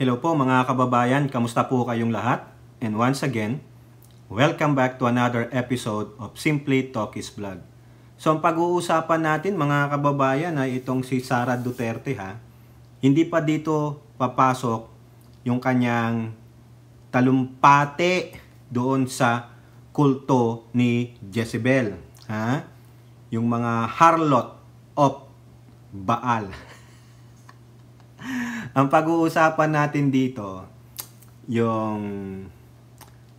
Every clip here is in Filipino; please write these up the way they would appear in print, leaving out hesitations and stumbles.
Hello po mga kababayan, kamusta po kayong lahat? And once again, welcome back to another episode of Simply Talkies Vlog. So ang pag-uusapan natin mga kababayan ay itong si Sara Duterte ha. Hindi pa dito papasok yung kanyang talumpate doon sa kulto ni Jezebel. Ha? Yung mga harlot of Baal. Ang pag-uusapan natin dito, yung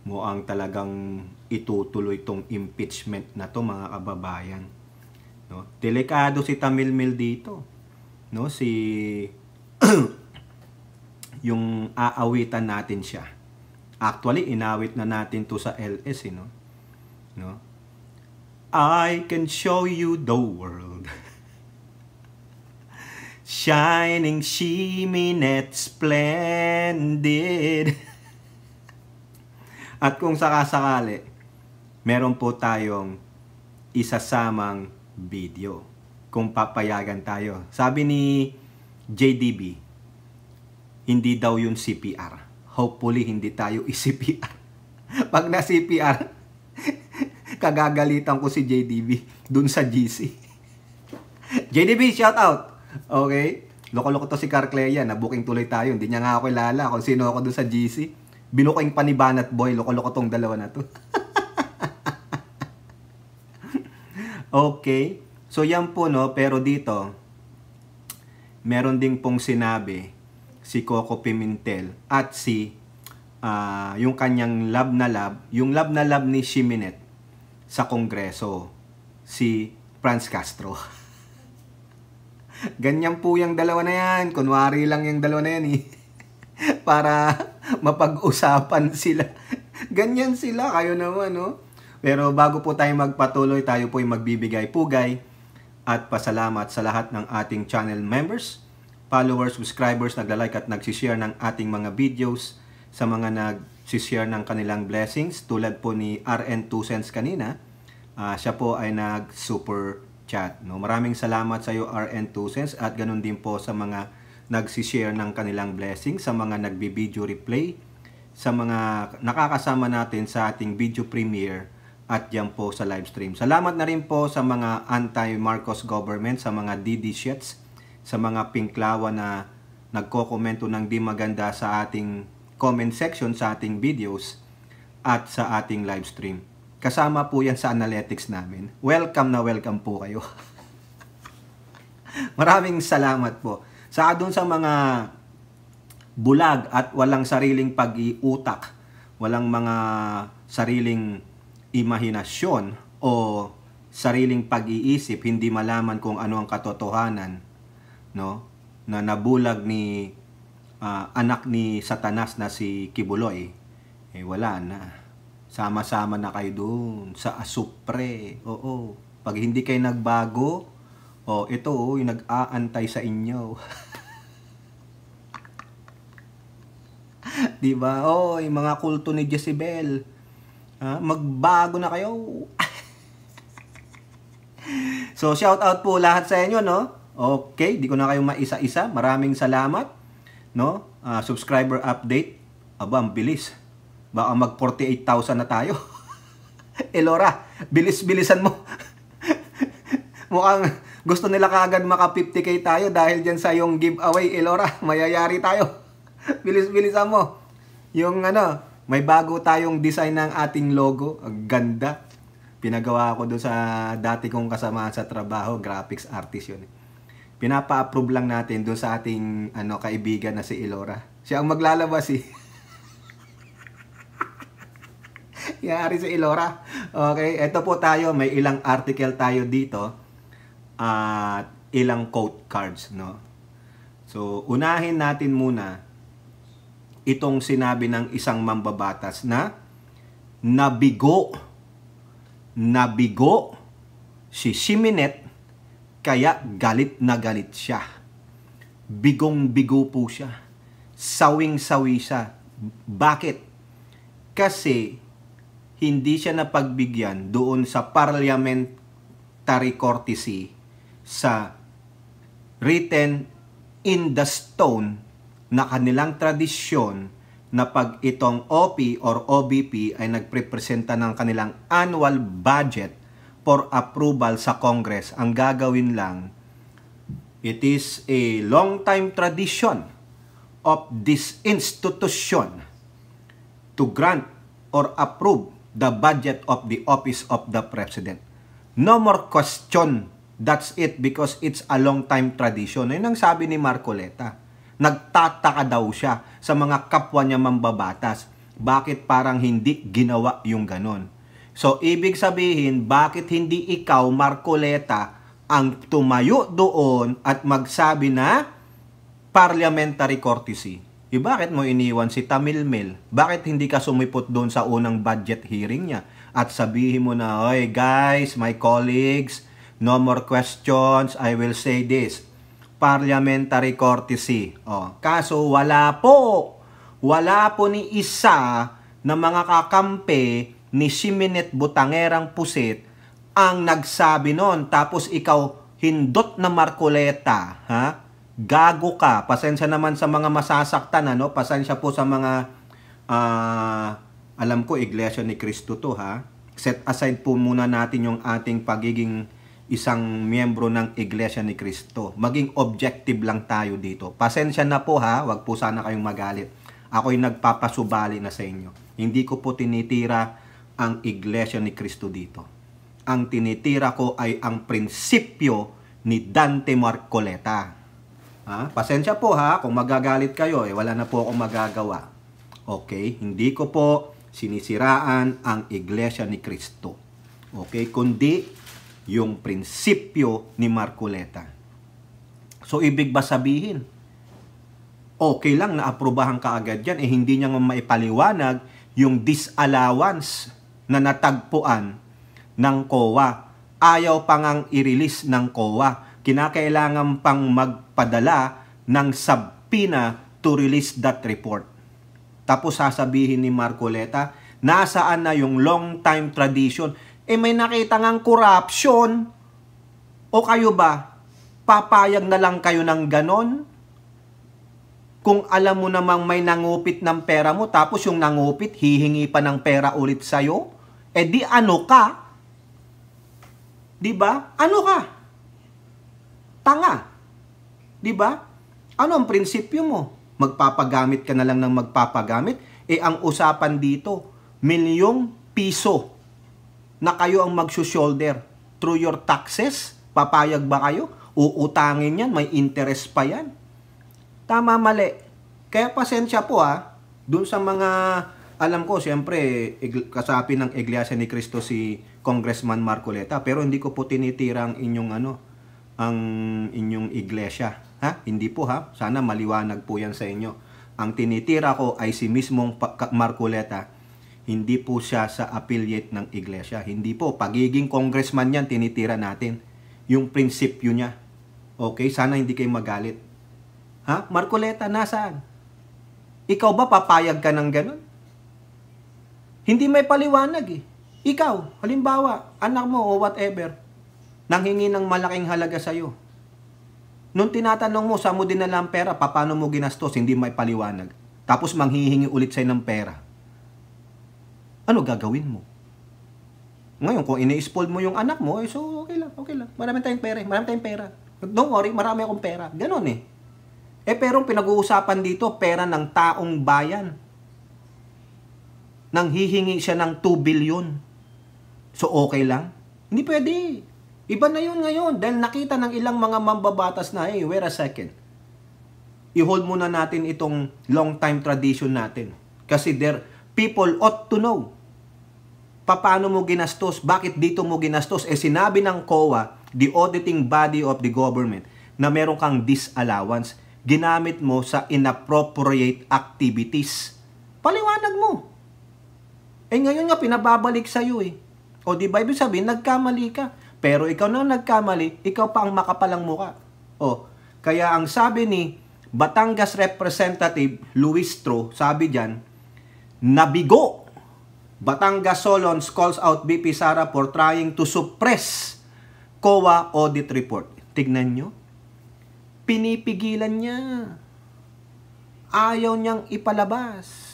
mukhang talagang itutuloy tong impeachment na to mga kababayan. No? Delikado si Tamilmil dito. No? Yung aawitan natin siya. Actually, inawit na natin to sa LS. No? I can show you the world. Shining, shimming, splendid. At kung sakasakali, meron po tayong isasamang video. Kung papayagan tayo. Sabi ni JDB, hindi daw yun CPR. Hopefully, hindi tayo i-CPR. Pag na-CPR, kagagalitan ko si JDB dun sa GC. JDB, shout out! Okay? Loko-loko to si Carcleya. Nabuking tuloy tayo. Hindi niya nga ako ilala kung sino ako doon sa GC. Binuking pa ni Banat Boy. Loko-loko tong dalawa na to. Okay. So yan po no. Pero dito, meron din pong sinabi si Coco Pimentel at yung kanyang lab na lab. Yung lab na lab ni Shiminet sa Kongreso. Si Franz Castro. Ganyan po yung dalawa na yan. Kunwari lang yung dalawa na yan eh. Para mapag-usapan sila. Ganyan sila. Kayo naman, no? Pero bago po tayo magpatuloy, tayo po yung magbibigay-pugay at pasalamat sa lahat ng ating channel members, followers, subscribers, nagla-like at nagsishare ng ating mga videos, sa mga nagsishare ng kanilang blessings. Tulad po ni RN 2 cents kanina. Siya po ay nag-super chat. No? Maraming salamat sa iyo RN 2 cents at ganun din po sa mga nagsishare ng kanilang blessings, sa mga nagbi-video replay, sa mga nakakasama natin sa ating video premiere at yan po sa live stream. Salamat na rin po sa mga anti-Marcos government, sa mga DD shits, sa mga pinklawa na nagko-komento ng di maganda sa ating comment section sa ating videos at sa ating live stream. Kasama po yan sa analytics namin. Welcome na welcome po kayo. Maraming salamat po. Saka dun sa mga bulag at walang sariling pag-iutak, walang mga sariling imahinasyon o sariling pag-iisip, hindi malaman kung ano ang katotohanan, no? Na nabulag ni anak ni Satanas na si Kibuloy, wala na. Sama-sama na kayo doon sa asupre. Oo. Pag hindi kayo nagbago, ito yung nag-aantay sa inyo. Diba? Yung mga kulto ni Jezebel. Magbago na kayo. So, shout out po lahat sa inyo, no? Okay, di ko na kayo maisa-isa. Maraming salamat. No? Subscriber update. Aba, ang bilis. Baka mag 48,000 na tayo. Elora, bilis-bilisan mo. Mukhang gusto nila kaagad maka 50k tayo dahil dyan sa yung giveaway. Elora, mayayari tayo. Bilis-bilisan mo. Yung may bago tayong design ng ating logo. Ang ganda. Pinagawa ko doon sa dati kong kasama sa trabaho. Graphics artist yun. Pinapa-approve lang natin doon sa ating kaibigan na si Elora. Siya ang maglalabas eh. Yari si Elora. Okay, ito po tayo. May ilang article tayo dito. At ilang quote cards, no? So, unahin natin muna itong sinabi ng isang mambabatas na nabigo si Shiminet kaya galit na galit siya. Bigong-bigo po siya. Sawing-sawi siya. Bakit? Kasi hindi siya napagbigyan doon sa parliamentary courtesy sa written in the stone na kanilang tradisyon na pag itong OP or OBP ay nagprepresenta ng kanilang annual budget for approval sa Congress, ang gagawin lang, it is a long-time tradition of this institution to grant or approve the budget of the office of the President. No more question. That's it, because it's a long-time tradition. Yun ang sabi ni Marcoleta. Nagtataka daw siya sa mga kapwa niya mambabatas. Bakit parang hindi ginawa yung ganon? So, ibig sabihin, bakit hindi ikaw, Marcoleta, ang tumayo doon at magsabi na parliamentary courtesy? Bakit mo iniwan si Tamilmel? Bakit hindi ka sumipot doon sa unang budget hearing niya? At sabihin mo na, oy guys, my colleagues, no more questions, I will say this. Parliamentary courtesy. Kaso wala po. Wala po ni isa na mga kakampi ni Siminet Butangerang Pusit ang nagsabi nun. Tapos ikaw, hindot na Marcoleta, ha? Gago ka. Pasensya naman sa mga masasaktan, ano? Pasensya po sa mga, alam ko, Iglesia ni Cristo to, ha? Set aside po muna natin yung ating pagiging isang miyembro ng Iglesia ni Cristo. Maging objective lang tayo dito. Pasensya na po, ha? Wag po sana kayong magalit. Ako'y nagpapasubali na sa inyo. Hindi ko po tinitira ang Iglesia ni Cristo dito. Ang tinitira ko ay ang prinsipyo ni Dante Marcoleta. Pasensya po, ha, kung magagalit kayo, wala na po akong magagawa. Okay? Hindi ko po sinisiraan ang Iglesia ni Cristo. Okay? Kundi yung prinsipyo ni Marcoleta. So, ibig ba sabihin, okay lang na aprobahan ka agad yan, hindi niya maipaliwanag yung disallowance na natagpuan ng COA. Ayaw pa ngang i-release ng COA. Kinakailangan pang magpadala ng subpoena to release that report. Tapos sasabihin ni Marcoleta, nasaan na yung long-time tradition? May nakita ngang corruption. O kayo ba, papayag na lang kayo ng ganon? Kung alam mo namang may nangupit ng pera mo, tapos yung nangupit, hihingi pa ng pera ulit sa'yo, di ano ka? Diba? Ano ka? Tanga. Diba? Ano ang prinsipyo mo? Magpapagamit ka na lang ng magpapagamit? Ang usapan dito, ₱1,000,000 na kayo ang magsushoulder through your taxes. Papayag ba kayo? Uutangin yan, may interest pa yan. Tama, mali. Kaya pasensya po, dun sa mga, alam ko, siyempre, kasapi ng Iglesia ni Cristo si Congressman Marcoleta, pero hindi ko po tinitira ang inyong, ang inyong iglesia. Hindi po, sana maliwanag po yan sa inyo. Ang tinitira ko ay si mismong Marcoleta. Hindi po siya sa affiliate ng iglesia. Hindi po. Pagiging congressman yan, tinitira natin. Yung prinsipyo niya. Okay? Sana hindi kayo magalit. Marcoleta, nasaan? Ikaw ba papayag ka ng ganun? Hindi may paliwanag eh. Ikaw, halimbawa, anak mo o whatever, nanghingi ng malaking halaga sa'yo. Nung tinatanong mo, saan mo dinala ang pera, paano mo ginastos, hindi may paliwanag. Tapos manghihingi ulit sa'yo ng pera. Ano gagawin mo? Ngayon, kung ini-spoil mo yung anak mo, so okay lang, okay lang. Marami tayong pera. Don't worry, marami akong pera. Ganon eh. Pero pinag-uusapan dito, pera ng taong bayan. Nang hihingi siya ng 2 billion. So okay lang? Hindi pwede. Iba na yun ngayon. Dahil nakita ng ilang mga mambabatas na, wait a second. I-hold muna natin itong long-time tradition natin. Kasi people ought to know. Paano mo ginastos? Bakit dito mo ginastos? Sinabi ng COA, the auditing body of the government, na meron kang disallowance. Ginamit mo sa inappropriate activities. Paliwanag mo. Ngayon nga, pinababalik sa'yo eh. O di ba, ibig sabihin, nagkamali ka. Pero ikaw na nagkamali, ikaw pa ang makapalang muka. Kaya ang sabi ni Batangas Representative Luis Tro, sabi dyan, nabigo. Batangas Solons calls out BP Sara for trying to suppress COA audit report. Tignan nyo. Pinipigilan niya. ayaw niyang ipalabas.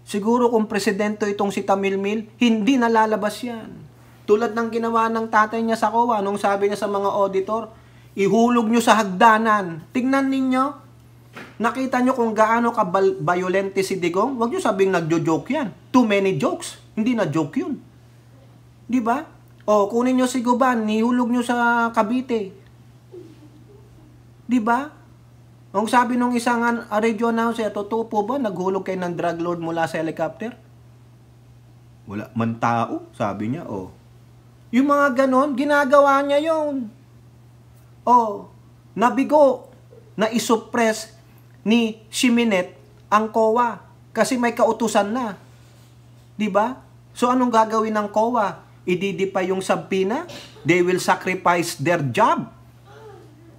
Siguro kung presidente itong si Tamilmil, hindi nalalabas yan. Tulad ng ginawa ng tatay niya sa COA, nung sabi niya sa mga auditor, ihulog nyo sa hagdanan. Tingnan ninyo, nakita nyo kung gaano ka-violente si Digong, huwag nyo sabing nagjo-joke yan. Too many jokes. Hindi na joke yun. Di ba? O, kunin nyo si Guban, ihulog nyo sa Cavite. Di ba? Ang sabi nung isang radio announcer, totoo po ba naghulog kayo ng drug lord mula sa helicopter? Wala man tao, sabi niya. Oh. Yung mga ganon, ginagawa niya yun. Oh, nabigo na isuppress ni Ximenet ang COA kasi may kautusan na. 'Di ba? So anong gagawin ng COA? Ididipay yung subpoena? They will sacrifice their job.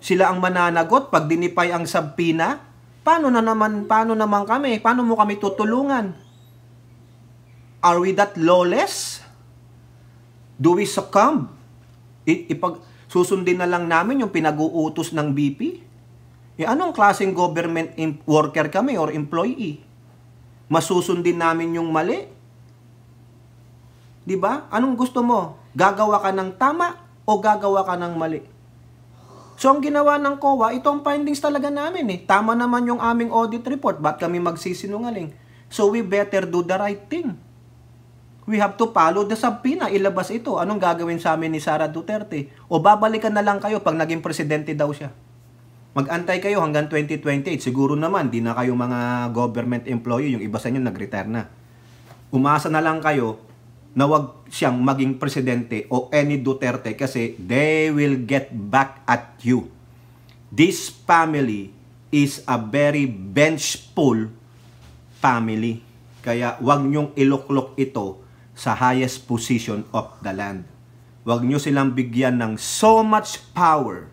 Sila ang mananagot pag dinipay ang subpoena? Paano naman kami? Paano mo kami tutulungan? Are we that lawless? Do we succumb? Susundin na lang namin yung pinag-uutos ng BP? Anong klaseng government worker kami or employee? Masusundin namin yung mali? Di ba? Anong gusto mo? Gagawa ka ng tama o gagawa ka ng mali? So, ang ginawa ng COA, ito ang findings talaga namin eh. Tama naman yung aming audit report. Ba't kami magsisinungaling? So, we better do the right thing. We have to follow the subpoena. Ilabas ito. Anong gagawin sa amin ni Sara Duterte? O babalikan na lang kayo pag naging presidente daw siya. Mag-antay kayo hanggang 2028. Siguro naman, di na kayo mga government employee. Yung iba sa inyo nag-retire na. Umasa na lang kayo na wag siyang maging presidente o any Duterte kasi they will get back at you. This family is a very vengeful family. Kaya wag niyong iluklok ito sa highest position of the land. Wag niyo silang bigyan ng so much power,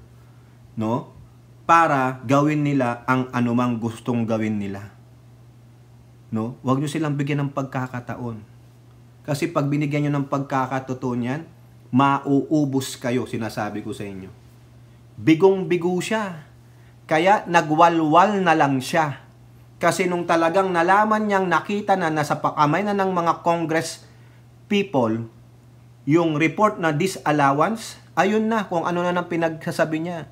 no? Para gawin nila ang anumang gustong gawin nila. No? Wag niyo silang bigyan ng pagkakataon. Kasi pag binigyan nyo ng pagkakatotoo niyan, mauubos kayo, sinasabi ko sa inyo. Bigong-bigo siya. Kaya nagwalwal na lang siya. Kasi nung talagang nalaman niyang nakita na nasa pakamay na ng mga Congress people, yung report na disallowance, ayun na kung ano na nang pinagsasabi niya.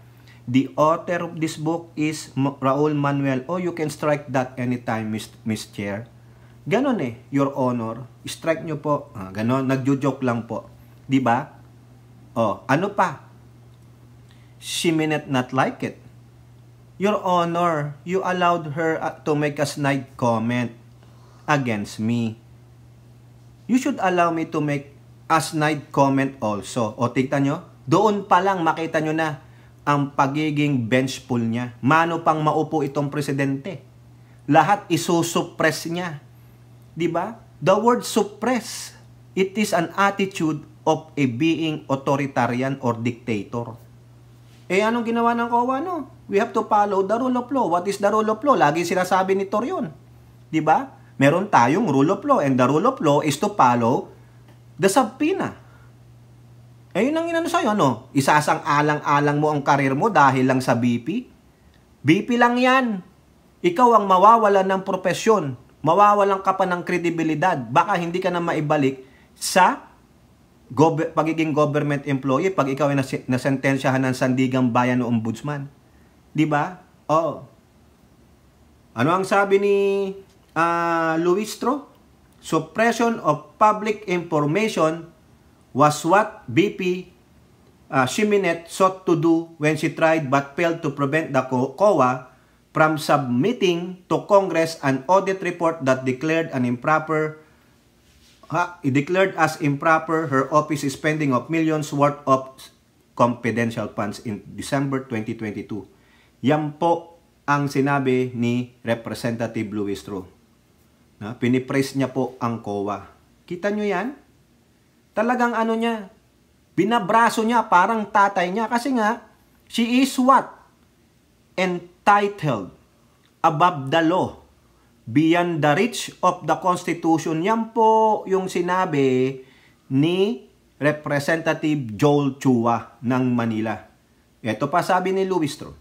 The author of this book is Raul Manuel. Oh, you can strike that anytime, Miss Chair. Ganon eh, Your Honor. Strike nyo po. Ganon, nagjo-joke lang po. Di ba? Oh, ano pa? She may not like it. Your Honor, you allowed her to make a snide comment against me. You should allow me to make a snide comment also. O, tignan nyo. Doon pa lang makita nyo na ang pagiging vengeful niya. Mano pang maupo itong presidente. Lahat isusuppress niya. Diba? The word suppress, it is an attitude of a being authoritarian or dictator. Anong ginawa ng COA, no? We have to follow the rule of law. What is the rule of law? Lagi sinasabi ni Torion. Diba? Meron tayong rule of law and the rule of law is to follow the subpoena. Yun ang inano sa'yo, ano? Isasang-alang-alang mo ang karir mo dahil lang sa BP? BP lang yan. Ikaw ang mawawalan ng propesyon. Mawawalan ka pa ng kredibilidad. Baka hindi ka na maibalik sa pagiging government employee pag ikaw ay nasentensyahan ng Sandigang Bayan o Ombudsman. Di ba? Oh. Ano ang sabi ni Luistro? Suppression of public information was what BP Ximenet sought to do when she tried but failed to prevent the COA from submitting to Congress an audit report that declared as improper her office spending of millions worth of confidential funds in December 2022. Yan po ang sinabi ni Representative Luistro. Pinipraise niya po ang COA. Kita nyo yan? Talagang ano niya, binabraso niya parang tatay niya kasi nga, she is what? Entitled above the law, beyond the reach of the Constitution. Yan po yung sinabi ni Representative Joel Chua ng Manila. Ito pa sabi ni Luistro.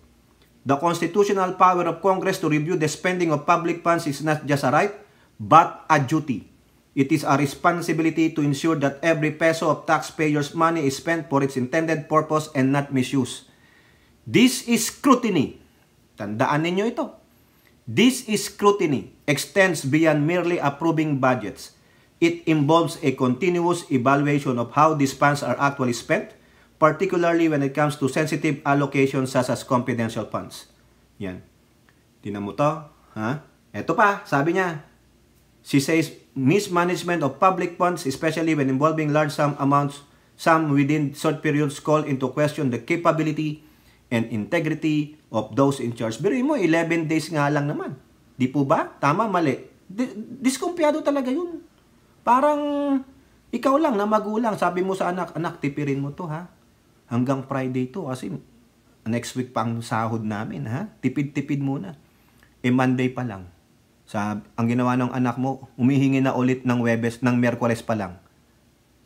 The constitutional power of Congress to review the spending of public funds is not just a right, but a duty. It is a responsibility to ensure that every peso of taxpayers' money is spent for its intended purpose and not misused. This is scrutiny. Tandaan ninyo ito. This is scrutiny extends beyond merely approving budgets. It involves a continuous evaluation of how these funds are actually spent, particularly when it comes to sensitive allocations such as confidential funds. Yan. Tinan mo to. Ha? Ito pa, sabi niya. She says, mismanagement of public funds, especially when involving large sum amounts, some within short periods call into question the capability and integrity of those in charge. Pero mo, 11 days nga lang naman. Di po ba? Tama, mali. Diskumpiyado talaga yun. Parang ikaw lang na magulang, sabi mo sa anak, anak, tipirin mo to ha. Hanggang Friday to kasi next week pa ang sahod namin ha. Tipid-tipid muna. Monday pa lang. Ang ginawa ng anak mo, umihingi na ulit ng Webes, ng Miyerkules pa lang.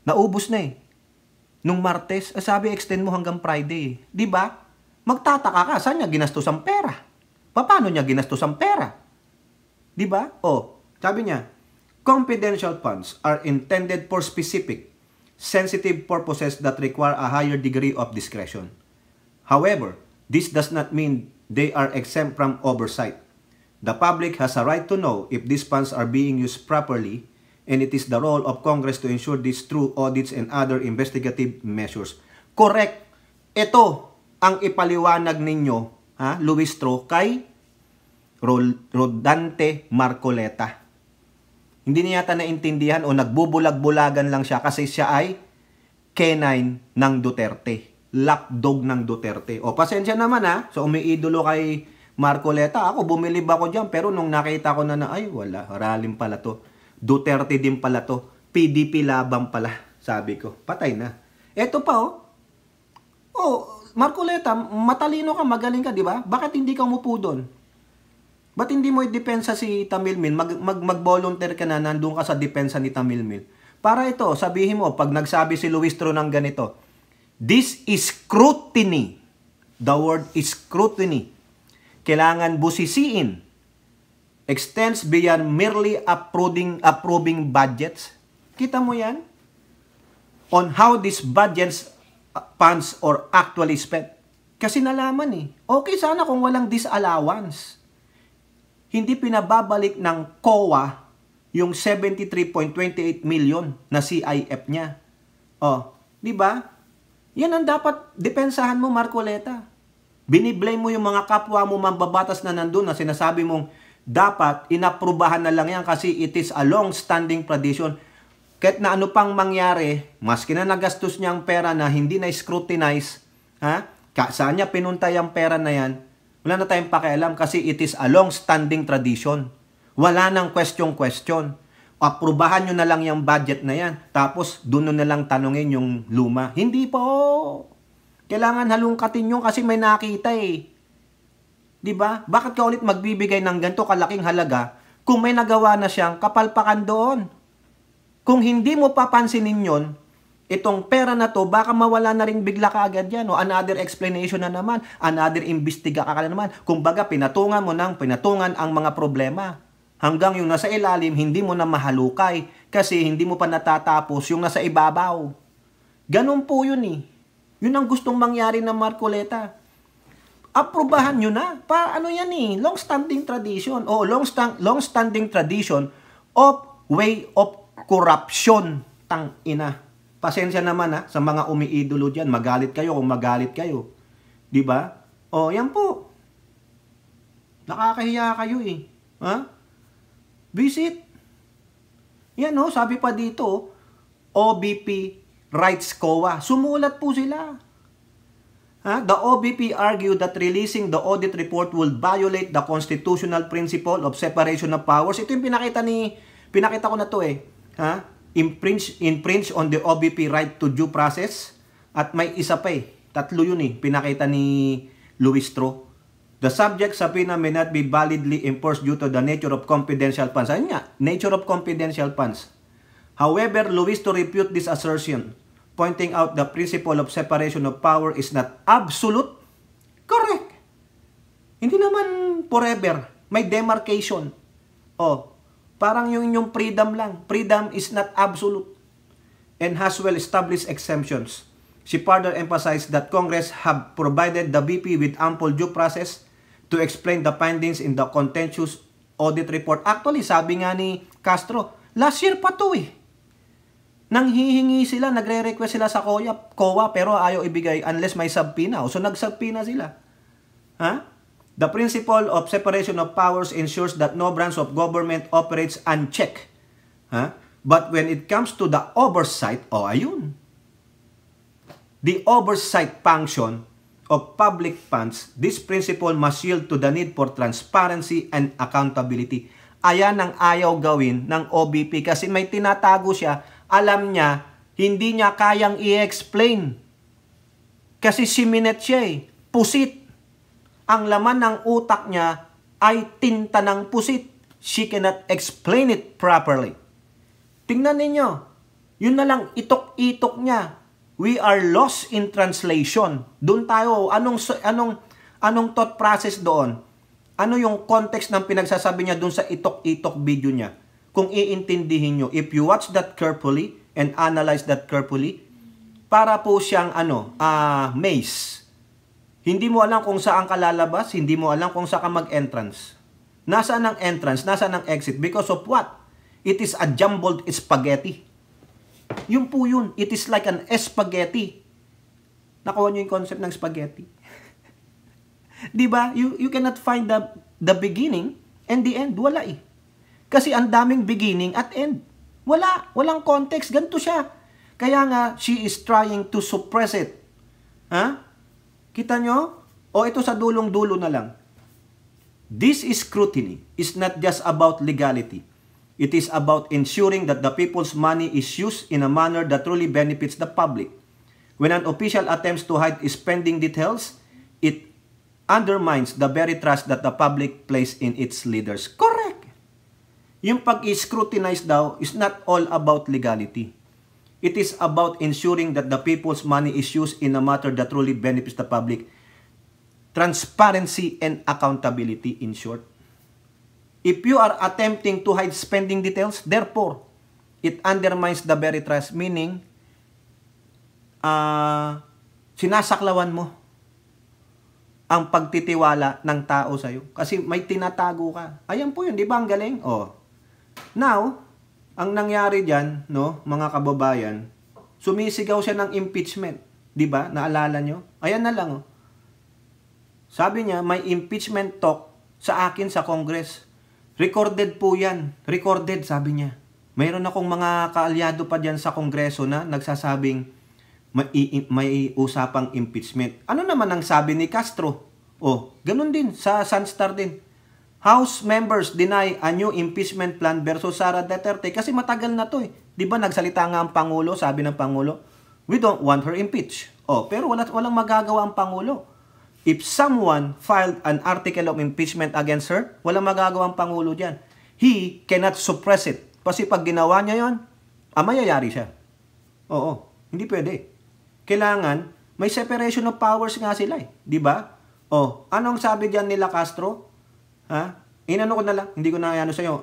Naubos na eh. Nung Martes, sabi extend mo hanggang Friday. Di ba? Magtataka ka, saan niya ginastos ang pera? Paano niya ginastos ang pera? Di ba? Sabi niya, confidential funds are intended for specific, sensitive purposes that require a higher degree of discretion. However, this does not mean they are exempt from oversight. The public has a right to know if these funds are being used properly, and it is the role of Congress to ensure this through audits and other investigative measures. Correct. Ito ang ipaliwanag ninyo, Luis Tro, kay Rodante Marcoleta. Hindi niya yata naintindihan o nagbubulag-bulagan lang siya kasi siya ay K9 ng Duterte. Lapdog ng Duterte. Pasensya naman So umiidolo kay Marcoleta. Ako, bumilib ako dyan. Pero nung nakita ko ay wala. Ralim pala to. Duterte din pala to. PDP labang pala. Sabi ko, patay na. Eto pa Marcoleta, matalino ka, magaling ka, di ba? Bakit hindi ka umupo doon? Ba't hindi mo i-depensa si Tamilmin? Mag-volunteer ka na, nandun ka sa depensa ni Tamilmin. Para ito, sabihin mo, pag nagsabi si Luis Tro ng ganito, this is scrutiny. The word is scrutiny. Kailangan busisiin. Extends beyond merely approving budgets. Kita mo yan? On how these budgets, funds are actually spent. Kasi nalaman Okay sana kung walang disallowance. Hindi pinababalik ng COA yung 73.28 million na CIF niya. Di ba? Yan ang dapat depensahan mo, Marcoleta. Biniblame mo yung mga kapwa mo mambabatas na nandun na sinasabi mong dapat inaprubahan na lang yan kasi it is a long-standing tradition. Kahit na ano pang mangyari, maski na nagastos niya ang pera na hindi na-scrutinize, saan niya pinunta yung pera na yan, wala na tayong pakialam kasi it is a long-standing tradition. Wala nang question. Aprubahan nyo na lang yung budget na yan. Tapos, doon na lang tanungin yung luma. Hindi po. Kailangan halungkatin nyo kasi may nakita Diba? Bakit ka ulit magbibigay ng ganito kalaking halaga kung may nagawa na siyang kapalpakan doon? Kung hindi mo papansinin yon, itong pera na to, baka mawala na rin bigla kaagad yan. Another explanation na naman. Another investiga ka na naman. Kung baga, pinatungan ang mga problema. Hanggang yung nasa ilalim, hindi mo na mahalukay. Kasi hindi mo pa natatapos yung nasa ibabaw. Ganun po yun Yun ang gustong mangyari ng Marcoleta. Aprubahan nyo na. Yan long-standing tradition. Long-standing tradition of way of corruption. Tang ina. Pasensya naman sa mga umiidolo dyan. Magalit kayo kung magalit kayo. Diba? Yan po. Nakakahiya kayo Visit. Yan sabi pa dito, OBP Rights COA. Sumulat po sila. The OBP argued that releasing the audit report will violate the constitutional principle of separation of powers. Ito yung pinakita ko na to Infringe on the OBP right to due process. At may isa pa Tatlo yun pinakita ni Luis Tro. The subject subpoena may not be validly enforced due to the nature of confidential funds. Ayun nga, nature of confidential funds. However, Luis Tro refute this assertion, pointing out the principle of separation of power is not absolute. Correct. Hindi naman forever. May demarcation. Oh, parang yung inyong freedom lang. Freedom is not absolute and has well-established exemptions. She further emphasized that Congress have provided the BP with ample due process to explain the findings in the contentious audit report. Actually, sabi nga ni Castro, last year pa to eh. Nanghihingi sila, nagre-request sila sa COA pero ayaw ibigay unless may subpoena. So nag-subpoena sila. Ha? The principle of separation of powers ensures that no branch of government operates unchecked. Ha? But when it comes to the oversight, ayun. The oversight function of public funds, this principle must yield to the need for transparency and accountability. Ayan ang ayaw gawin ng OBP kasi may tinatago siya. Alam niya, hindi niya kayang i-explain. Kasi siminet siya eh. Pusit. Ang laman ng utak niya ay tinta ng pusit. She cannot explain it properly. Tingnan ninyo. Yun na lang itok-itok niya. We are lost in translation. Doon tayo, anong thought process doon? Ano yung context ng pinagsasabi niya doon sa itok-itok video niya? Kung iintindihin nyo, if you watch that carefully and analyze that carefully, para po siyang maze. Hindi mo alam kung saan ka lalabas, hindi mo alam kung saan ka mag-entrance. Nasaan ang entrance, nasaan ang exit? Because of what? It is a jumbled spaghetti. Yun po yun. It is like an spaghetti. Nakuha nyo yung concept ng spaghetti. Diba? You cannot find the beginning and the end. Wala eh. Kasi ang daming beginning at end. Wala. Walang context. Ganito siya. Kaya nga, she is trying to suppress it. Ha? Kita nyo? O ito sa dulong-dulo na lang. This scrutiny is not just about legality. It is about ensuring that the people's money is used in a manner that truly benefits the public. When an official attempts to hide spending details, it undermines the very trust that the public places in its leaders. Correct! Yung pag-scrutinize daw is not all about legality. It is about ensuring that the people's money is used in a matter that truly benefits the public. Transparency and accountability, in short. If you are attempting to hide spending details, therefore, it undermines the very trust, meaning, sinasaklawan mo ang pagtitiwala ng tao sa'yo. Kasi may tinatago ka. Ayan po yun, di ba? Ang galing. Now, ang nangyari dyan, no, mga kababayan, sumisigaw siya ng impeachment. Di ba? Naalala nyo? Ayan na lang. Sabi niya, may impeachment talk sa akin sa Congress. Recorded po yan. Recorded, sabi niya. Mayroon akong mga kaalyado pa dyan sa Kongreso na nagsasabing may usapang impeachment. Ano naman ang sabi ni Castro? Ganun din. Sa Sunstar din. House members deny a new impeachment plan versus Sara Duterte. Kasi matagal na to eh. Di ba nagsalita nga ang Pangulo, sabi ng Pangulo, we don't want her impeached. Pero walang magagawa ang Pangulo. If someone filed an article of impeachment against her, walang magagawa ang Pangulo dyan. He cannot suppress it. Kasi pag ginawa niya yon, mayayari siya. Hindi pwede. Kailangan, may separation of powers nga sila eh. Di ba? Anong sabi dyan nila Castro? Inano ko na lang, hindi ko na ano sa'yo.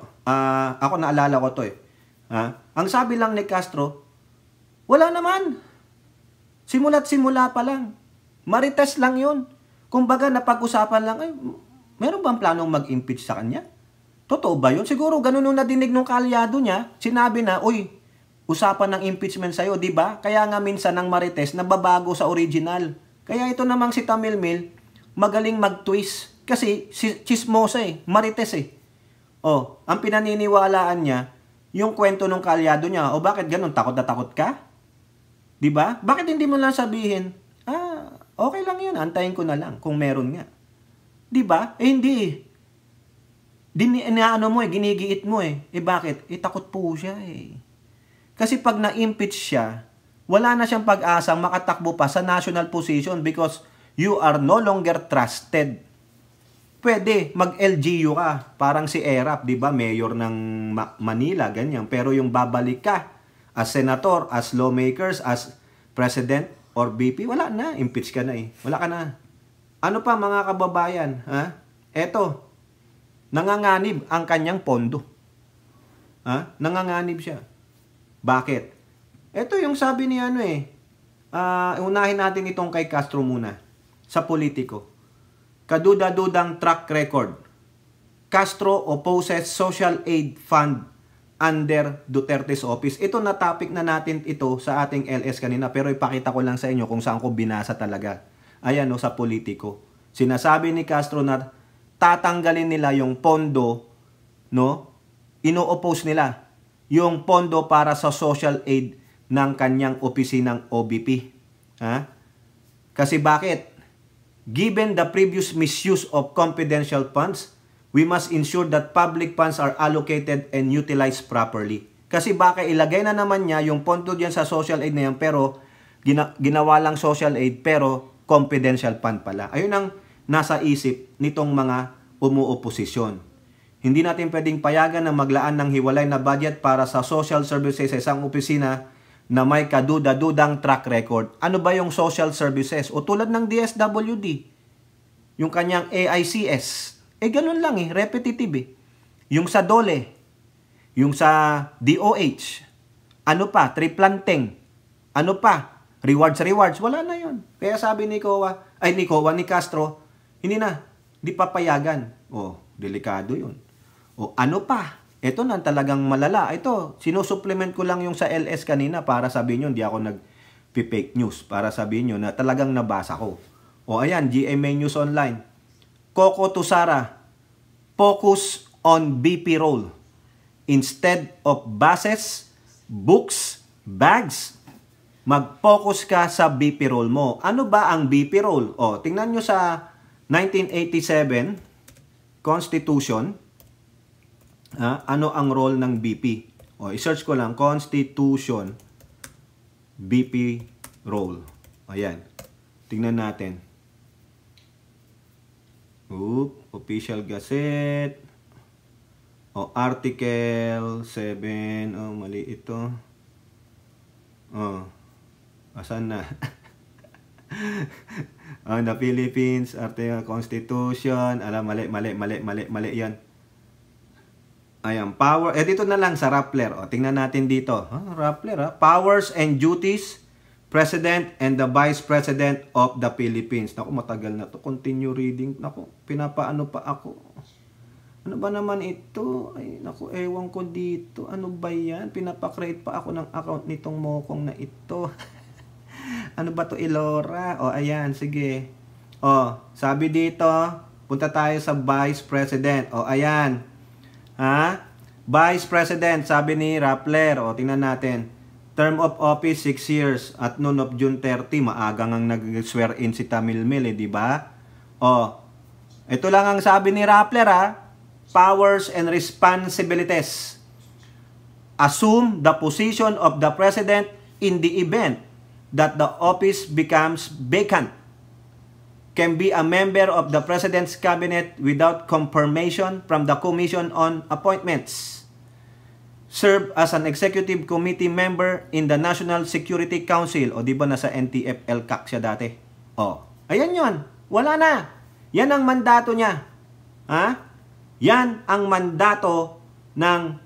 Ako naalala ko to eh. Ang sabi lang ni Castro, wala naman. Simula't simula pa lang. Marites lang yun. Kumbaga, napag-usapan lang, meron bang planong mag-impeach sa kanya? Totoo ba yun? Siguro, ganun yung nadinig ng kaalyado niya. Sinabi na, usapan ng impeachment sa'yo, di ba? Kaya nga minsan ng Marites, nababago sa original. Kaya ito namang si Tamilmil, magaling mag-twist. Kasi, chismosa eh, Marites eh. Ang pinaniniwalaan niya, yung kwento ng kaalyado niya, bakit ganun? Takot na takot ka? Di ba? Bakit hindi mo lang sabihin, okay lang yun, antayin ko na lang kung meron nga. Di ba? Hindi. Inaano mo ginigiit mo bakit? Takot po siya Kasi pag na-impeach siya, wala na siyang pag-asang makatakbo pa sa national position because you are no longer trusted. Pwede, mag-LGU ka. Parang si Erap, di ba? Mayor ng Manila, ganyan. Pero yung babalik ka as senator, as lawmakers, as president, or BP, wala na. Impeach ka na Wala ka na. Ano pa mga kababayan? Eto, nanganganib ang kanyang pondo. Nanganganib siya. Bakit? Ito yung sabi ni unahin natin itong kay Castro muna. Sa politiko. Kaduda-dudang track record. Castro opposes social aid fund under Duterte's office. Ito na topic na natin ito sa ating LS kanina, pero ipakita ko lang sa inyo kung saan ko binasa talaga. Ayan sa politiko. Sinasabi ni Castro na tatanggalin nila yung pondo, ino-oppose nila yung pondo para sa social aid ng kanyang opisinang OBP. Kasi bakit? Given the previous misuse of confidential funds, we must ensure that public funds are allocated and utilized properly. Kasi baka ilagay na naman niya yung pondo diyan sa social aid na yan, pero ginawa lang social aid pero confidential fund pala. Ayun ang nasa isip nitong mga umuoposisyon. Hindi natin pwedeng payagan na maglaan ng hiwalay na budget para sa social services sa isang opisina na may kaduda-dudang track record. Ano ba yung social services? O tulad ng DSWD, yung kanyang AICS. Ganun lang repetitive Yung sa DOLE, yung sa DOH, ano pa, triplanteng, ano pa, rewards, wala na yun. Kaya sabi ni Castro, hindi papayagan. Delikado yun. Ano pa? Ito na talagang malala. Ito, sinusupplement ko lang yung sa LS kanina para sabihin nyo, hindi ako nag-fake news. Para sabihin nyo na talagang nabasa ko. Ayan, GMA News Online. Coco Tusara, focus on BP roll. Instead of buses, books, bags, mag-focus ka sa BP roll mo. Ano ba ang BP roll? Tingnan nyo sa 1987 Constitution. Ano ang role ng BP? I-search ko lang, Constitution, BP role. Ayan. Tingnan natin. Official Gazette. Article 7. Mali ito. Asan na? The Philippines, Article Constitution. Mali yan. Ayan, power. Dito na lang sa Rappler. Tingnan natin dito. Rappler, Powers and duties, President and the Vice President of the Philippines. Naku, matagal na to. Continue reading. Naku, pinapaano pa ako. Ano ba naman ito? Ay, naku, ewan ko dito. Ano ba yan? Pinapakreate pa ako ng account nitong mokong na ito. Ano ba to, Ilora? Ayan, sige. Sabi dito, punta tayo sa Vice President. Ayan. Vice President, sabi ni Rappler. Tingnan natin. Term of office, 6 years. At noon of June 30, maaga ngang nag-swear in si Tamil Mil, di ba? Ito lang ang sabi ni Rappler, Powers and responsibilities. Assume the position of the President in the event that the office becomes vacant. Can be a member of the President's Cabinet without confirmation from the Commission on Appointments. Serve as an Executive Committee member in the National Security Council. Di ba nasa NTF-ELCAC siya dati? Ayan yun. Wala na. Yan ang mandato niya. Yan ang mandato ng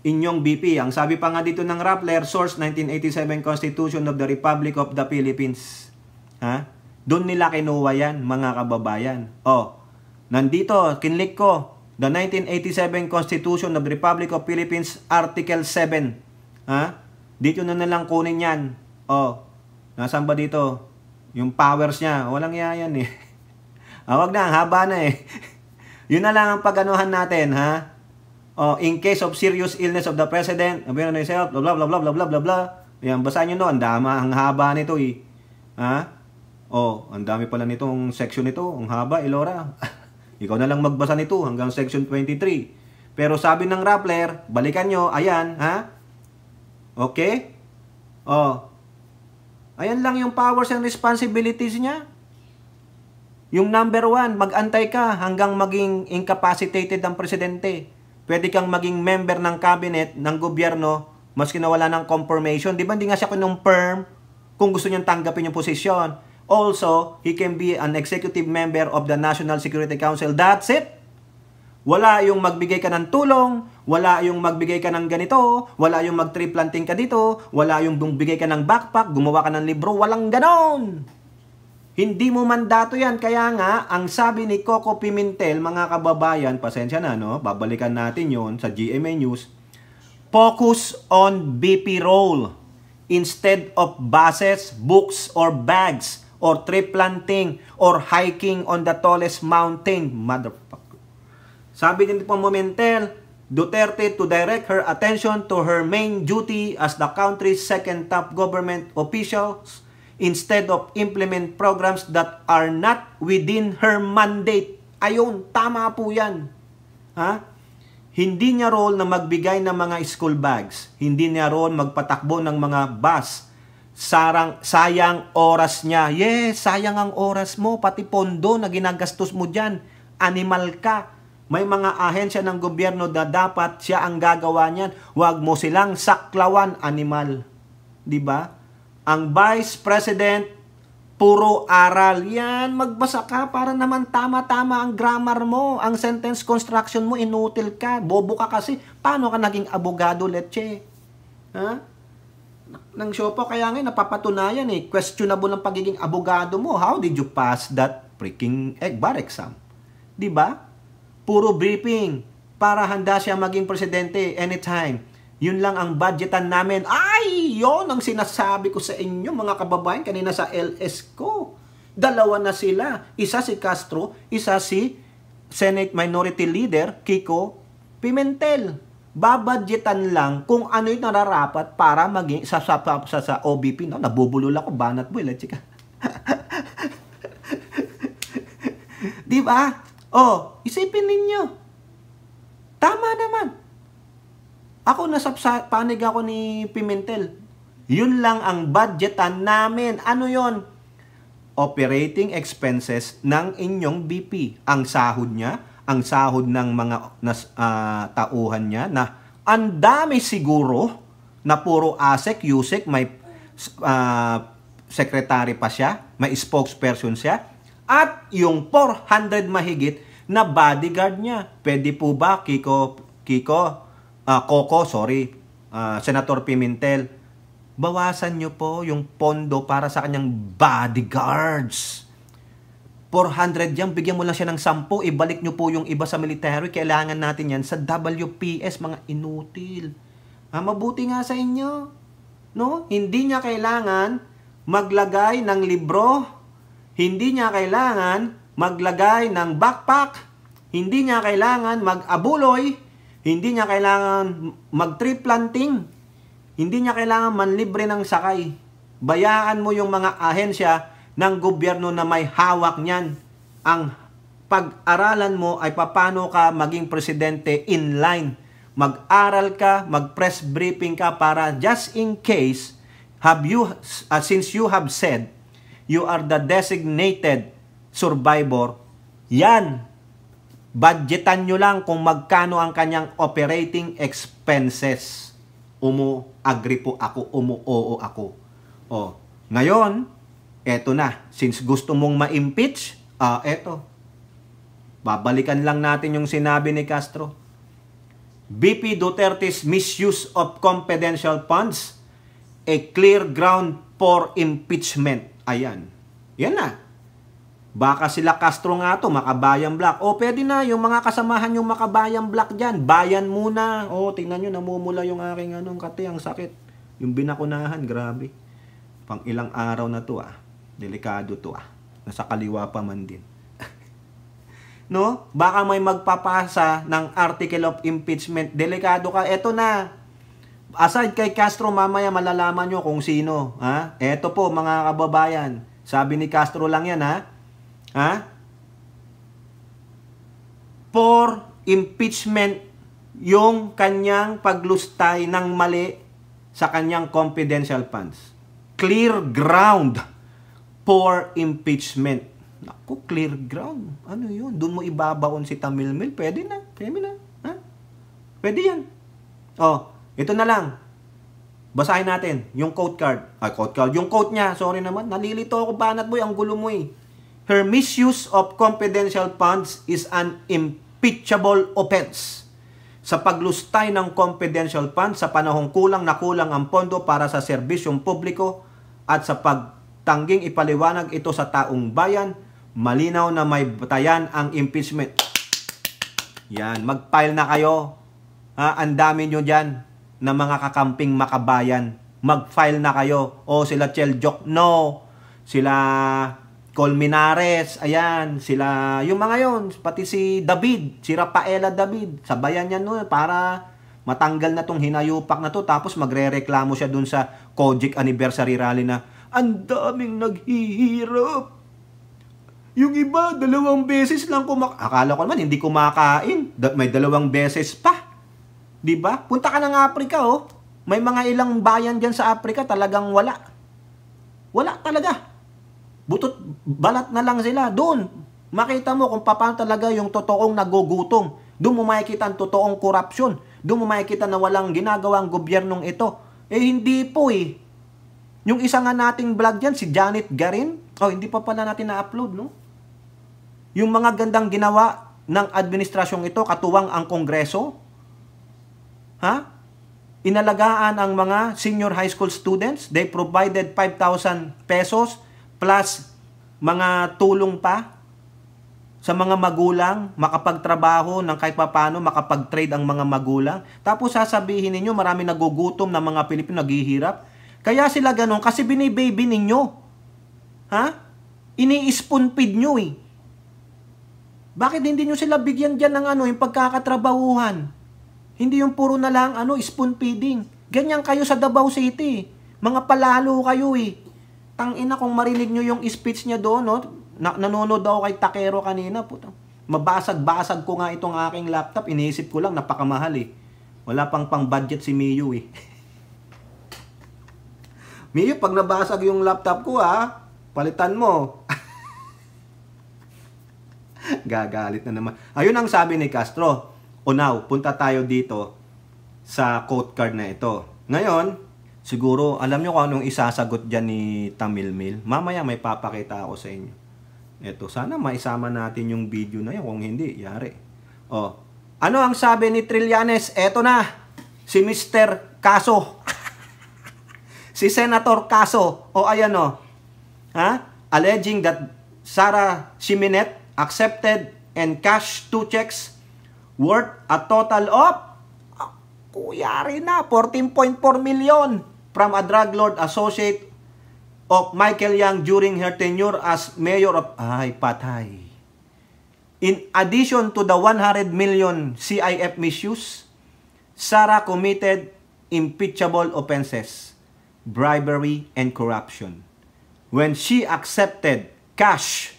inyong BP. Ang sabi pa nga dito ng Rappler, source 1987 Constitution of the Republic of the Philippines. Doon nila kinuha yan, mga kababayan. Nandito, kinlik ko, the 1987 Constitution of the Republic of Philippines, Article 7. Dito na nalang kunin yan. Nasaan ba dito? Yung powers niya, walang yan wag na, haba na Yun na lang ang pag-anuhan natin, in case of serious illness of the President, blah, blah, blah, blah, blah, blah, blah. Yan, basahin nyo ang haba nito ang dami pala nitong section nito. Ang haba, Ilora. Ikaw na lang magbasa nito hanggang section 23. Pero sabi ng Rappler, balikan nyo, ayan, Okay? Ayan lang yung powers and responsibilities niya. Yung number 1, mag-antay ka hanggang maging incapacitated ang presidente. Pwede kang maging member ng cabinet, ng gobyerno, maski na wala ng confirmation. Di ba hindi nga siya kinonfirm kung gusto niyang tanggapin yung posisyon? Also, he can be an executive member of the National Security Council. That's it. Wala yung magbigay ka ng tulong, wala yung magbigay ka ng ganito, wala yung mag-tree planting ka dito, wala yung bigay ka ng backpack, gumawa ka ng libro, walang ganon. Hindi mo mandato yan. Kaya nga, ang sabi ni Coco Pimentel, mga kababayan, pasensya na, no? Babalikan natin yon sa GMA News. Focus on BP role instead of buses, books, or bags, or tree planting, or hiking on the tallest mountain. Motherfucker. Sabi din po Pimentel, Duterte to direct her attention to her main duty as the country's second top government officials instead of implement programs that are not within her mandate. Ayun, tama po yan. Ha? Hindi niya role na magbigay ng mga school bags. Hindi niya role magpatakbo ng mga bus. Sayang oras niya. Yes, sayang ang oras mo. Pati pondo na ginagastos mo dyan. Animal ka. May mga ahensya ng gobyerno na dapat siya ang gagawa niyan. Huwag mo silang saklawan, animal. 'Di ba? Ang Vice President, puro aral. Yan, magbasa ka para naman tama-tama ang grammar mo. Ang sentence construction mo, inutil ka. Bobo ka kasi. Paano ka naging abogado, leche? Ha? Nang siopo, kaya nga napapatunayan eh. Questionable ang pagiging abogado mo. How did you pass that freaking bar exam? 'Di ba? Puro briefing para handa siya maging presidente anytime. Yun lang ang budgetan namin. Ay, yon ang sinasabi ko sa inyo mga kababayan kanina sa LS ko. Dalawa na sila. Isa si Castro, isa si Senate Minority Leader Kiko Pimentel. Babudgetan lang kung ano yung nararapat para maging sa OBP. No? Nabubulol ako, banat boy. Let's chika. Diba? Oh, isipin ninyo. Tama naman. Ako nasa panig ako ni Pimentel. Yun lang ang budgetan namin. Ano yon? Operating expenses ng inyong BP. Ang sahod niya, ang sahod ng mga tauhan niya na ang dami siguro na puro ASEC, USEC, may secretary pa siya, may spokesperson siya. At yung 400 mahigit na bodyguard niya. Pwede po ba, Senator Pimentel, bawasan nyo po yung pondo para sa kanyang bodyguards. 400 yan, bigyan mo lang siya ng 10, ibalik nyo po yung iba sa military. Kailangan natin yan sa WPS, mga inutil. Mabuti nga sa inyo. No? Hindi niya kailangan maglagay ng libro. Hindi niya kailangan maglagay ng backpack. Hindi niya kailangan mag-abuloy. Hindi niya kailangan mag-tree planting. Hindi niya kailangan manlibre ng sakay. Bayaan mo yung mga ahensya ng gobyerno na may hawak niyan. Ang pag-aralan mo ay paano ka maging presidente in line. Mag-aral ka, mag-press briefing ka para just in case, since you have said, you are the designated survivor, yan, budgetan nyo lang kung magkano ang kanyang operating expenses. Agree po ako, oo ako. Ngayon, eto na, since gusto mong ma-impeach, eto, babalikan lang natin yung sinabi ni Castro. BP Duterte's misuse of confidential funds, a clear ground for impeachment. Ayan. Yan na. Baka sila Castro nga to, Makabayan Black. Pwede na, yung mga kasamahan yung Makabayan Black dyan, bayan muna. Tingnan nyo, namumula yung aking kati, ang sakit. Yung binakunahan, grabe. Pang ilang araw na to Delikado to Nasa kaliwa pa man din. No? Baka may magpapasa ng article of impeachment. Delikado ka. Eto na. Aside kay Castro, mamaya malalaman nyo kung sino. Eto po, mga kababayan. Sabi ni Castro lang yan, For impeachment, yung kanyang paglustay ng mali sa kanyang confidential funds. Clear ground for impeachment. Naku, clear ground. Ano yun? Doon mo ibabaon si Tamilmil. Pwede na. Pwede yan. Ito na lang. Basahin natin yung quote card. Yung quote niya, sorry naman, nalilito ako, Banat Boy, ang gulo mo eh. Her misuse of confidential funds is an impeachable offense. Sa paglustay ng confidential funds sa panahong kulang na kulang ang pondo para sa serbisyong publiko at sa pagtangging ipaliwanag ito sa taong bayan, malinaw na may batayan ang impeachment. Yan, mag-file na kayo. Ang dami nyo dyan na mga kakamping makabayan. Mag-file na kayo. O sila Cheljok, no. Sila Colmenares, ayan. Sila, yung mga yon, pati si David, si Rafaela David. Sabayan yan no, para matanggal na tong hinayupak na to. Tapos magre-reklamo siya dun sa Kojic Anniversary Rally na ang daming naghihirap. Yung iba, 2 beses lang akala ko naman, hindi kumakain. May 2 beses pa. Diba? Punta ka ng Africa, oh. May mga ilang bayan dyan sa Africa, talagang wala. Wala talaga. Butot, balat na lang sila. Doon, makita mo kung paano talaga yung totoong nagugutom. Doon mo makikita ang totoong korupsyon. Doon mo makikita na walang ginagawang gobyernong ito. Eh, hindi po eh. Yung isa nga nating vlog dyan, si Janet Garin. Oh, hindi pa pala natin na-upload, no? Yung mga gandang ginawa ng administrasyong ito, katuwang ang Kongreso, inalagaan ang mga senior high school students. They provided 5,000 pesos plus mga tulong pa sa mga magulang, makapagtrabaho ng kahit paano, makapag-trade ang mga magulang. Tapos sasabihin ninyo, marami nagugutom na mga Pilipino naghihirap. Kaya sila ganun, kasi binibaby ninyo. Ini-spoon feed nyo eh. Bakit hindi nyo sila bigyan dyan ng yung pagkakatrabahuhan? Hindi yung puro na lang spoon feeding. Ganyan kayo sa Davao City. Mga palalo kayo eh. Tangina kung marinig nyo yung speech niya doon, no? Nanonood ako kay Takero kanina. Puta. Mabasag-basag ko nga itong aking laptop. Iniisip ko lang, napakamahal eh. Wala pang budget si Miyu eh. Miyu, pag nabasag yung laptop ko palitan mo. Gagalit na naman. Ayun ang sabi ni Castro. O now, punta tayo dito sa quote card na ito. Ngayon, siguro, alam nyo kung anong isasagot dyan ni Tamil Mil. Mamaya may papakita ako sa inyo. Ito, sana maisama natin yung video na yun. Kung hindi, yari. Ano ang sabi ni Trillanes? Eto na, si Mr. Caso. Si Senator Caso. Ayan alleging that Sara Siminet accepted and cashed 2 checks worth a total of kuyari na 14.4 million from a drug lord associate of Michael Yang during her tenure as mayor of patay. In addition to the 100 million CIF misuse, Sara committed impeachable offenses, bribery and corruption when she accepted cash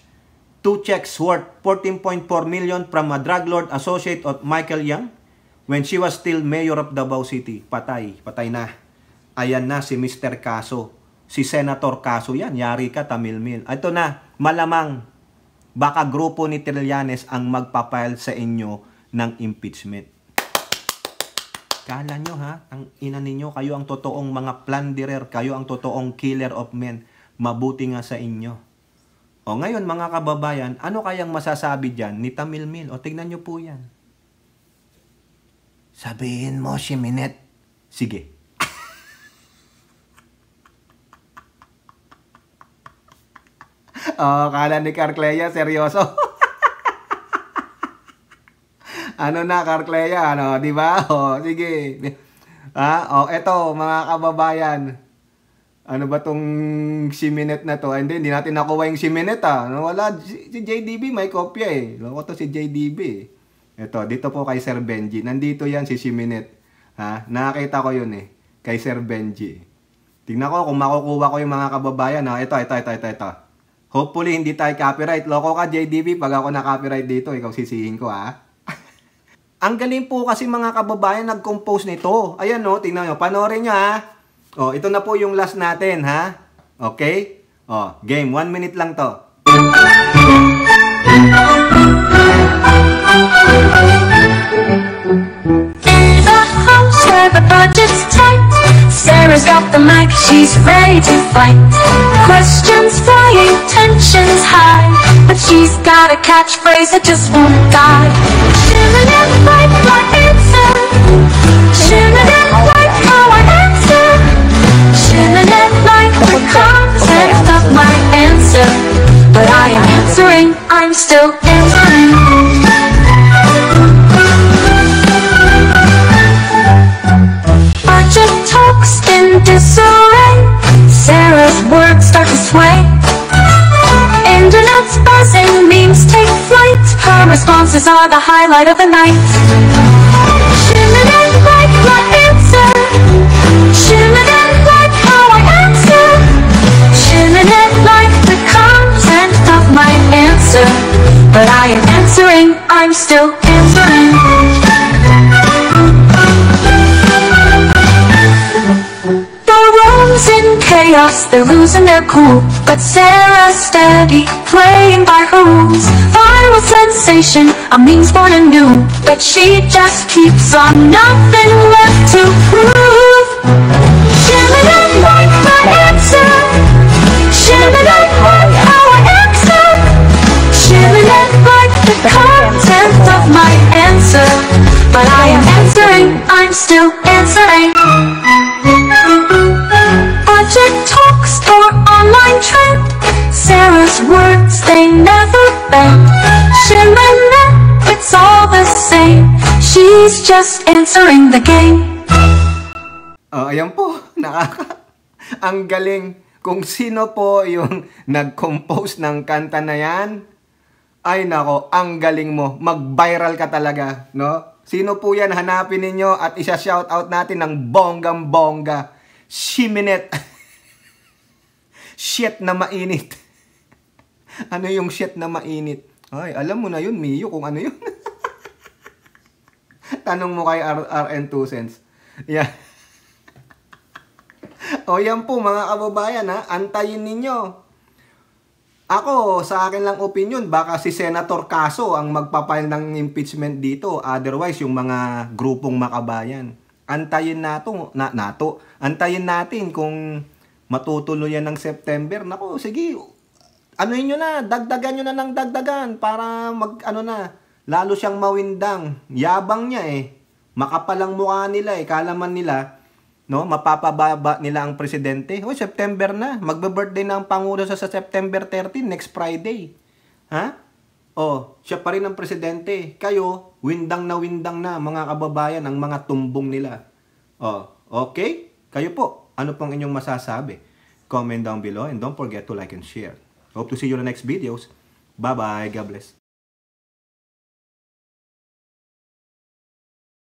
2 checks worth 14.4 million from a drug lord associate of Michael Yang when she was still mayor of Davao City. Patay na. Ayan na si Mr. Caso. Si Senator Caso yan. Yari ka, Tamil Mil. Ito na, malamang baka grupo ni Trillanes ang magpapile sa inyo ng impeachment. Kala nyo ang ina ninyo, kayo ang totoong mga plunderer, kayo ang totoong killer of men. Mabuti nga sa inyo. Ngayon mga kababayan, ano kayang masasabi dyan ni Tamil Mil? Tignan nyo po yan. Sabihin mo, Siminet. Sige. Kala ni Carcleya, seryoso. Ano na, Carcleya? Di ba? Sige. Eto, mga kababayan. Ano ba tong Siminet na to? Hindi natin nakuha yung Siminet Wala, si JDB may kopya eh. Loko to si JDB. Ito, dito po kay Sir Benji. Nandito yan si Siminet. Nakakita ko yun eh. Kay Sir Benji. Tingnan ko kung makukuha ko yung mga kababayan. Ito. Hopefully hindi tayo copyright. Loko ka JDB pag ako na-copyright dito. Ikaw sisihin ko Ang galing po kasi mga kababayan nag-compose nito. Ayan tingnan nyo. Panoorin nyo ito na po yung last natin, Okay? Game. 1 minute lang to. In the house where the budget's tight, Sarah's she's ready to fight. Questions flying, tensions high, but she's got a catchphrase that just won't die. Shimmin' like my answer, shimmin' like how I answer, shimmin' like the content of my answer. But I am answering, I'm still answering. Budget talks in disarray, Sarah's words start to sway. Internet's buzzing, memes take flight, her responses are the highlight of the night. Shimmin' like my answer, shimmin' like how I answer, shimmin' like the content of my answer. But I am answering, I'm still answering. The room's in chaos, they're losing their cool, but Sarah's steady, playing by her rules. Viral sensation, a meme's born anew, but she just keeps on, nothing left to prove. Shimmin' like my answer, shimmin' like how I answer, shimmin' like the content of my answer. But I am answering, I'm still answering. Budget talks or online trend, Sarah's words, they never bend. Shimmin', it's all the same, she's just answering the game. Oh, ayan po, ang galing. Kung sino po yung nag-compose ng kanta na yan, ay nako, ang galing mo. Mag-viral ka talaga, no? Sino po yan? Hanapin ninyo at isa-shoutout natin ng bonggang-bongga. Shimmin'. Shit na mainit. Ano yung shit na mainit? Ay, alam mo na yun, Mio, kung ano yun. Tanong mo kay RN2 cents. Yeah. O yan po mga kababayan, ha, antayin ninyo. Ako, sa akin lang opinion, baka si Senator Caso ang magpapile ng impeachment dito. Otherwise, yung mga grupong makabayan. Antayin antayin natin kung matutuloy yan ng September. Nako, sige, anuin nyo na, dagdagan nyo na ng dagdagan para lalo siyang mawindang. Yabang niya eh. Makapalang mukha nila eh. Kalaman nila, no, mapapababa nila ang presidente. Hoy, September na. Magbe-birthday na ang Pangulo sa September 13, next Friday. Ha? Oh, siya pa rin ang presidente. Kayo, windang na mga kababayan ang mga tumbong nila. Oh, okay? Kayo po, ano pong inyong masasabi? Comment down below and don't forget to like and share. Hope to see you in the next videos. Bye-bye. God bless.